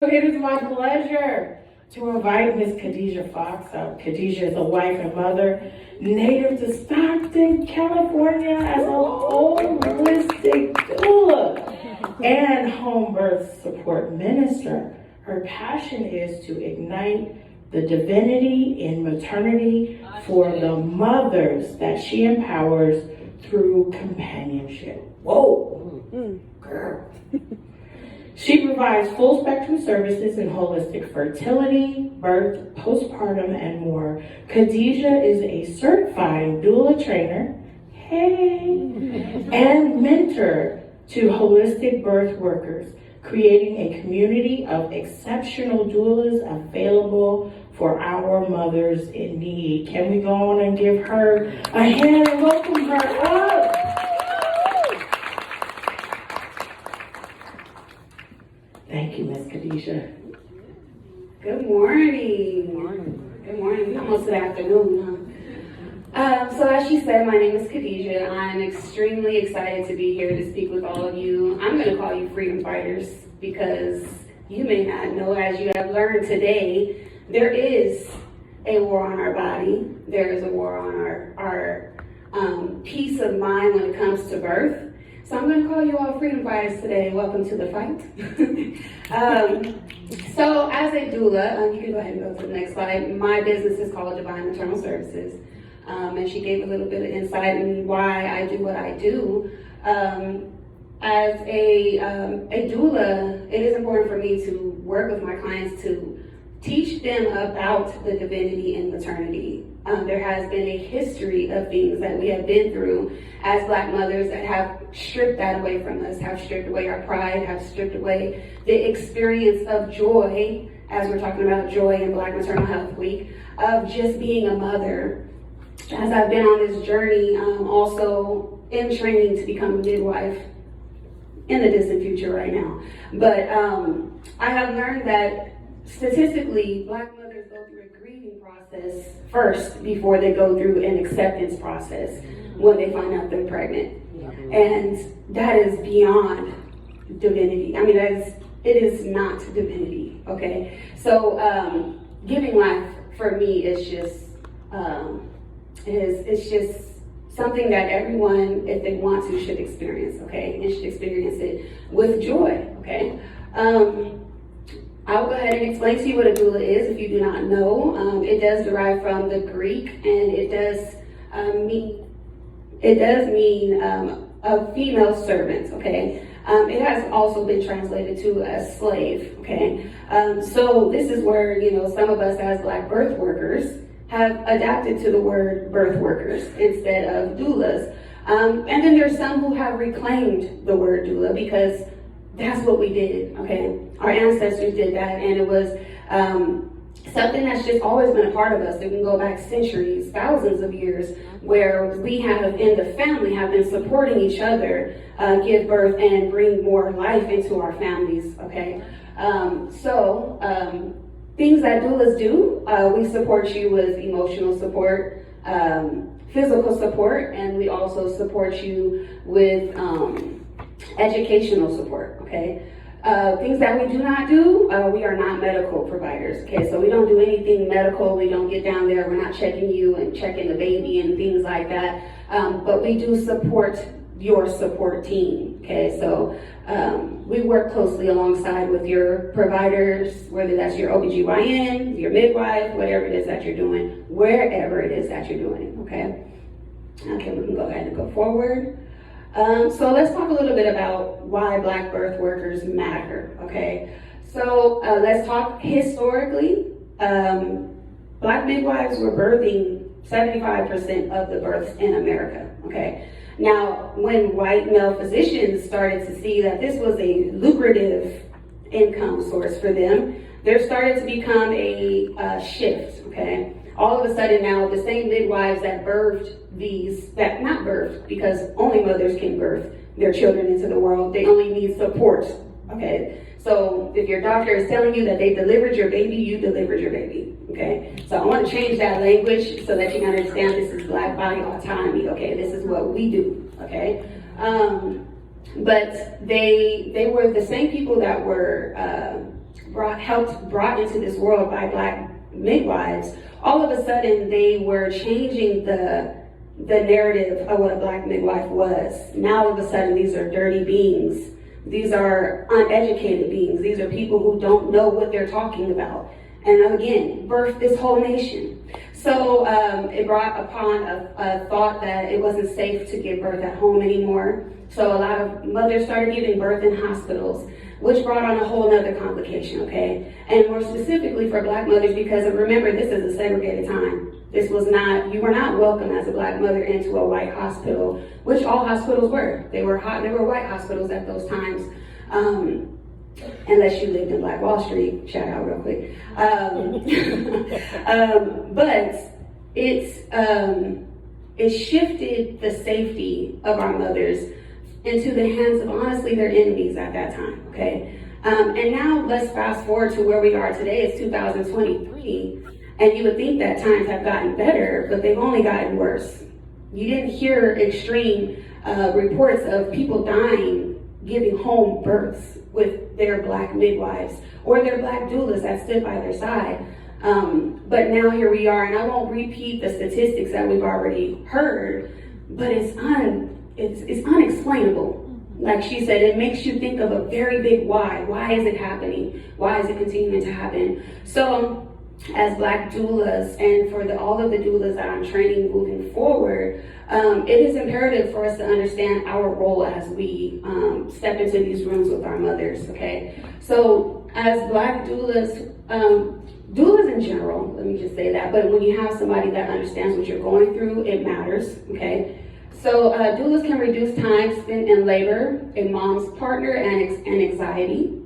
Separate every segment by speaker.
Speaker 1: It is my pleasure to invite Miss Khadijah Fox up. Khadijah is a wife and mother, native to Stockton, California, as a holistic doula and home birth support minister. Her passion is to ignite the divinity in maternity for the mothers that she empowers through companionship. Whoa, girl. She provides full spectrum services in holistic fertility, birth, postpartum, and more. Khadijah is a certified doula trainer, and mentor to holistic birth workers, creating a community of exceptional doulas available for our mothers in need. Can we go on and give her a hand and welcome her up? Thank you, Miss Khadijah.
Speaker 2: Good morning. Good morning. Almost the afternoon, huh? So as she said, my name is Khadijah. I'm extremely excited to be here to speak with all of you. I'm going to call you freedom fighters because you may not know, as you have learned today, there is a war on our body. There is a war on our peace of mind when it comes to birth. So I'm going to call you all freedom fighters today. Welcome to the fight. So as a doula, you can go ahead and go to the next slide. My business is called Divine Maternal Services. And she gave a little bit of insight in why I do what I do. As a doula, it is important for me to work with my clients to teach them about the divinity in maternity. There has been a history of things that we have been through as Black mothers that have stripped that away from us, have stripped away our pride, have stripped away the experience of joy, as we're talking about joy in Black Maternal Health Week, of just being a mother. As I've been on this journey, also in training to become a midwife in the distant future right now. But I have learned that statistically, Black mothers go through a grieving process first before they go through an acceptance process when they find out they're pregnant. And that is beyond divinity. I mean, it is not divinity, okay? So giving life for me is just, it's just something that everyone, if they want to, should experience, okay? And should experience it with joy, okay? I'll go ahead and explain to you what a doula is if you do not know. It does derive from the Greek, and it does mean a female servant, okay? It has also been translated to a slave, okay? So this is where, some of us as Black birth workers have adapted to the word birth workers instead of doulas. And then there's some who have reclaimed the word doula because that's what we did, okay? Our ancestors did that, and it was something that's just always been a part of us. It can go back centuries, thousands of years, where we have, in the family, have been supporting each other, give birth and bring more life into our families, okay? Things that doulas do, we support you with emotional support, physical support, and we also support you with educational support, okay? Things that we do not do, we are not medical providers, okay? So we don't do anything medical. We don't get down there. We're not checking you and checking the baby and things like that. But we do support your support team, okay? So we work closely alongside with your providers, whether that's your OBGYN, your midwife, whatever it is that you're doing, wherever it is that you're doing, okay? Okay, we can go ahead and go forward. So let's talk a little bit about why Black birth workers matter, okay? So let's talk historically. Black midwives were birthing 75% of the births in America, okay? Now, when white male physicians started to see that this was a lucrative income source for them, there started to become a shift, okay? All of a sudden now, the same midwives that not birthed, because only mothers can birth their children into the world, they only need support, okay? So if your doctor is telling you that they delivered your baby, you delivered your baby, okay? So I want to change that language so that you can understand this is Black body autonomy, okay? This is what we do, okay? But they were the same people that were brought into this world by black midwives. All of a sudden, they were changing the narrative of what a black midwife was. Now, all of a sudden, these are dirty beings. These are uneducated beings. These are people who don't know what they're talking about. And again, birthed this whole nation. So it brought upon a thought that it wasn't safe to give birth at home anymore. So a lot of mothers started giving birth in hospitals, which brought on a whole nother complication, okay? And more specifically for black mothers, because remember, this is a segregated time. This was not, you were not welcome as a black mother into a white hospital, which all hospitals were. They were white hospitals at those times. Unless you lived in Black Wall Street, shout out real quick. But it shifted the safety of our mothers into the hands of, honestly, their enemies at that time, okay? And now let's fast forward to where we are today. It's 2023, and you would think that times have gotten better, but they've only gotten worse. You didn't hear extreme reports of people dying giving home births with their black midwives or their black doulas that stood by their side. But now here we are, and I won't repeat the statistics that we've already heard, but it's unexplainable. Like she said, it makes you think of a very big why. Why is it happening? Why is it continuing to happen? So as black doulas, and for all of the doulas that I'm training moving forward, it is imperative for us to understand our role as we step into these rooms with our mothers, okay? So as black doulas, doulas in general, let me just say that, but when you have somebody that understands what you're going through, it matters, okay? So doulas can reduce time spent in labor, a mom's partner, and anxiety,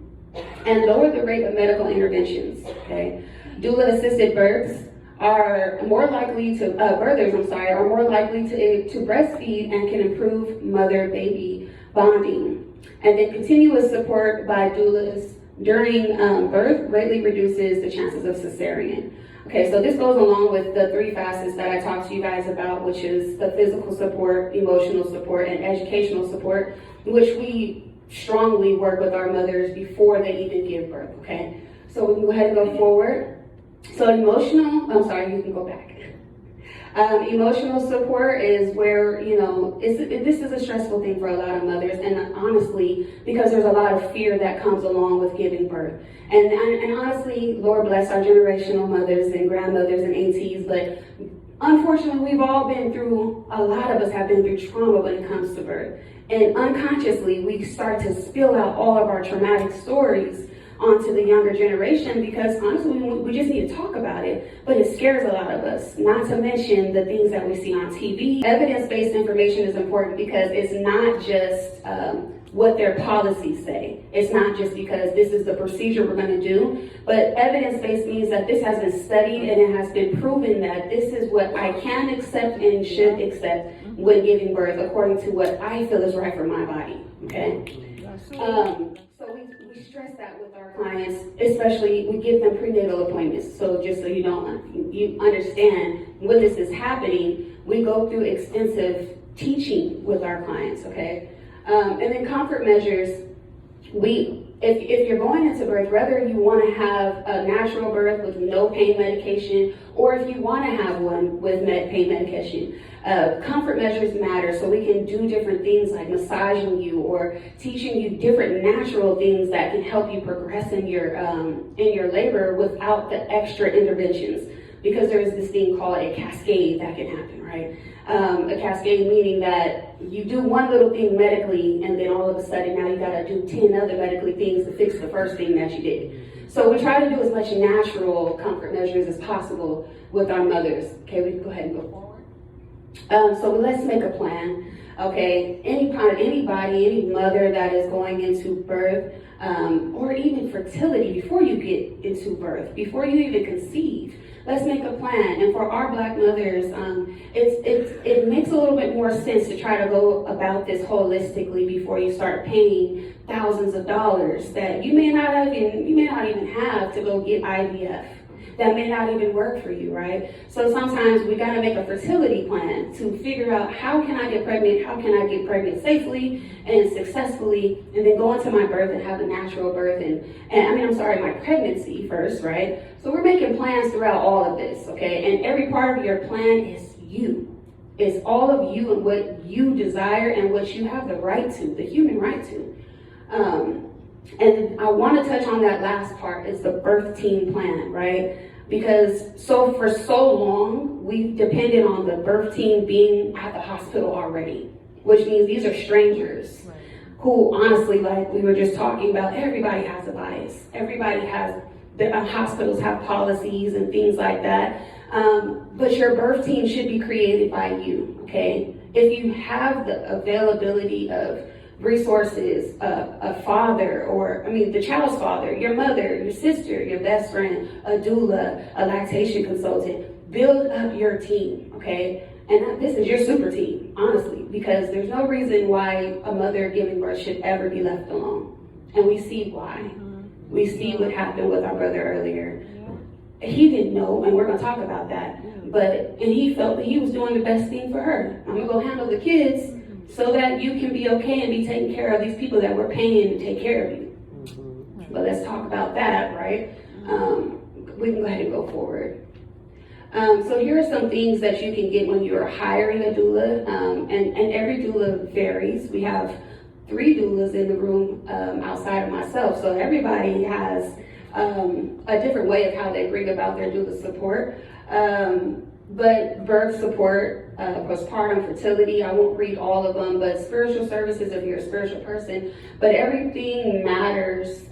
Speaker 2: and lower the rate of medical interventions, okay? Doula-assisted births are more likely to, birthers, are more likely to breastfeed and can improve mother-baby bonding. And then continuous support by doulas during birth greatly reduces the chances of cesarean. Okay, so this goes along with the 3 facets that I talked to you guys about, which is the physical support, emotional support, and educational support, which we strongly work with our mothers before they even give birth, okay? So we can go ahead and go forward. So you can go back. Emotional support is where, this is a stressful thing for a lot of mothers, and honestly, because there's a lot of fear that comes along with giving birth. And honestly, Lord bless our generational mothers and grandmothers and aunties, but unfortunately, a lot of us have been through trauma when it comes to birth. And unconsciously, we start to spill out all of our traumatic stories onto the younger generation, because honestly, we just need to talk about it, but it scares a lot of us, not to mention the things that we see on TV. Evidence-based information is important because it's not just what their policies say. It's not just because this is the procedure we're going to do, but evidence-based means that this has been studied and it has been proven that this is what I can accept and should accept when giving birth according to what I feel is right for my body, okay? So we stress that with our clients, especially we give them prenatal appointments. So just so you understand when this is happening, we go through extensive teaching with our clients, okay? And then comfort measures, if you're going into birth, whether you want to have a natural birth with no pain medication, or if you want to have one with pain medication, comfort measures matter. So we can do different things like massaging you or teaching you different natural things that can help you progress in your labor without the extra interventions. Because there is this thing called a cascade that can happen, right? A cascade meaning that you do one little thing medically, and then all of a sudden now you gotta do 10 other medically things to fix the first thing that you did. So we try to do as much natural comfort measures as possible with our mothers. Okay, we can go ahead and go forward. So let's make a plan. Okay, any mother that is going into birth, or even fertility, before you get into birth, before you even conceive, let's make a plan. And for our black mothers, it makes a little bit more sense to try to go about this holistically before you start paying thousands of dollars that you may not even have to go get IVF. that may not even work for you, right? So sometimes we gotta make a fertility plan to figure out how can I get pregnant, how can I get pregnant safely and successfully, and then go into my birth and have a natural birth my pregnancy first, right? So we're making plans throughout all of this, okay? And every part of your plan is you. It's all of you and what you desire and what you have the right to, the human right to. And I want to touch on that last part, is the birth team plan, right? Because for so long, we've depended on the birth team being at the hospital already, which means these are strangers who honestly, like we were just talking about, everybody has a bias. Everybody has, hospitals have policies and things like that. But your birth team should be created by you, okay? If you have the availability of resources, a father, the child's father, your mother, your sister, your best friend, a doula, a lactation consultant, build up your team, okay? And this is your super team, honestly, because there's no reason why a mother giving birth should ever be left alone. And we see why. We see what happened with our brother earlier. He didn't know, and we're gonna talk about that, and he felt that he was doing the best thing for her. I'm gonna go handle the kids so that you can be okay and be taking care of these people that we're paying to take care of you. But let's talk about that, right? We can go ahead and go forward. So here are some things that you can get when you're hiring a doula, and every doula varies. We have 3 doulas in the room outside of myself, so everybody has a different way of how they bring about their doula support. But birth support, postpartum, fertility, I won't read all of them, but spiritual services if you're a spiritual person. But everything matters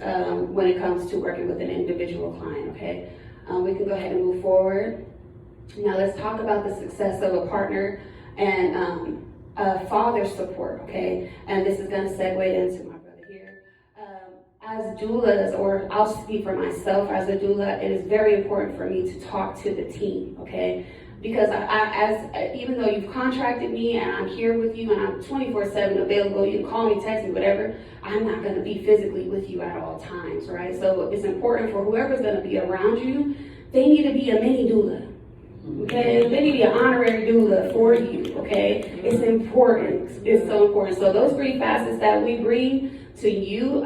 Speaker 2: when it comes to working with an individual client, okay? We can go ahead and move forward. Now let's talk about the success of a partner and father support, okay? And this is gonna segue into my brother here. As doulas, or I'll speak for myself as a doula, it is very important for me to talk to the team, okay? Because even though you've contracted me and I'm here with you and I'm 24/7 available, you can call me, text me, whatever, I'm not gonna be physically with you at all times, right? So it's important for whoever's gonna be around you, they need to be a mini doula. Okay, they need to be an honorary doula for you, okay? It's important, it's so important. So those 3 facets that we bring to you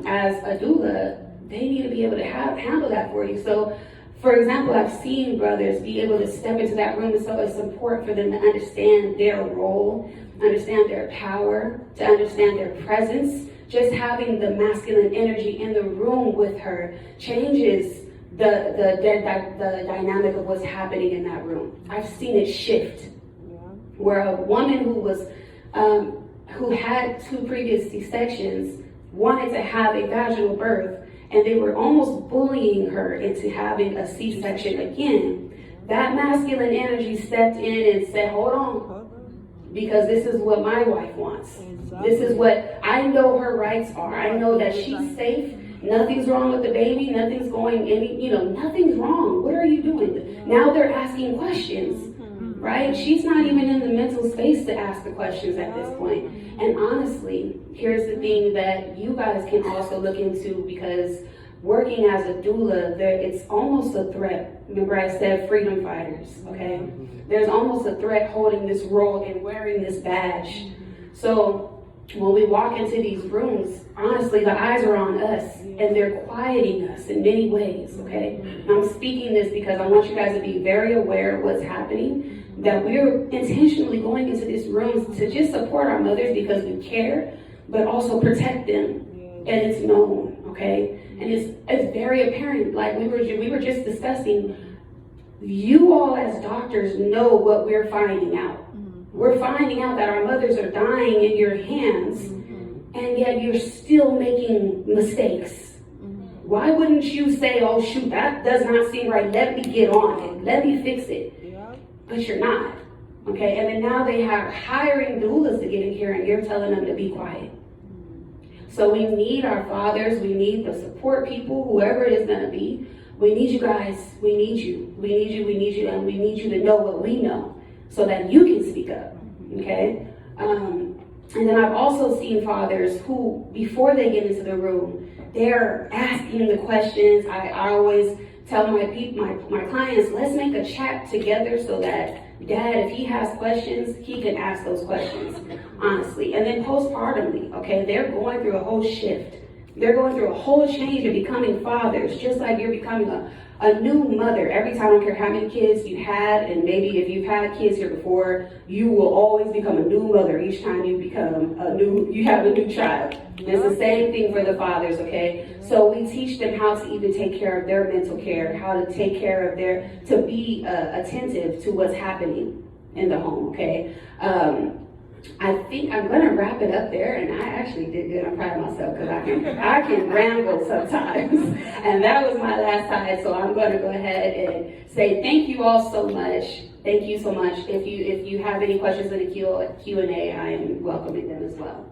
Speaker 2: as a doula, they need to be able to handle that for you. So, for example, I've seen brothers be able to step into that room, so it's important for them to understand their role, understand their power, to understand their presence. Just having the masculine energy in the room with her changes the dynamic of what's happening in that room. I've seen it shift, where a woman who had 2 previous C-sections wanted to have a vaginal birth, and they were almost bullying her into having a C-section again. That masculine energy stepped in and said, hold on, because this is what my wife wants. This is what I know her rights are. I know that she's safe. Nothing's wrong with the baby. Nothing's nothing's wrong. What are you doing? Now they're asking questions, right? She's not even in the mental space to ask the questions at this point. And honestly, here's the thing that you guys can also look into, because working as a doula, it's almost a threat. Remember I said freedom fighters, okay? There's almost a threat holding this role and wearing this badge. So when we walk into these rooms, honestly, the eyes are on us, and they're quieting us in many ways, okay? And I'm speaking this because I want you guys to be very aware of what's happening, that we're intentionally going into these rooms to just support our mothers because we care, but also protect them, and it's known, okay? And it's very apparent, like we were just discussing, you all as doctors know what we're finding out. We're finding out that our mothers are dying in your hands, and yet you're still making mistakes. Why wouldn't you say, oh shoot, that does not seem right, let me get on it, let me fix it? But you're not, okay? And then now they are hiring doulas to get in here, and you're telling them to be quiet. So we need our fathers, we need the support people, whoever it is gonna be. We need you guys, we need you, we need you, we need you, and we need you to know what we know, so that you can speak up, okay? And then I've also seen fathers who, before they get into the room, they're asking the questions. I always tell my clients, let's make a chat together so that dad, if he has questions, he can ask those questions, honestly. And then postpartumly, okay, they're going through a whole shift. They're going through a whole change of becoming fathers, just like you're becoming a new mother. Every time, I don't care how many kids you had, and maybe if you've had kids here before, you will always become a new mother each time you have a new child. And it's the same thing for the fathers, okay? So we teach them how to even take care of their mental care, how to take care of to be attentive to what's happening in the home, okay? I think I'm gonna wrap it up there, and I actually did good. I'm proud of myself because I can ramble sometimes, and that was my last slide. So I'm gonna go ahead and say thank you all so much. Thank you so much. If you have any questions in the Q&A, I am welcoming them as well.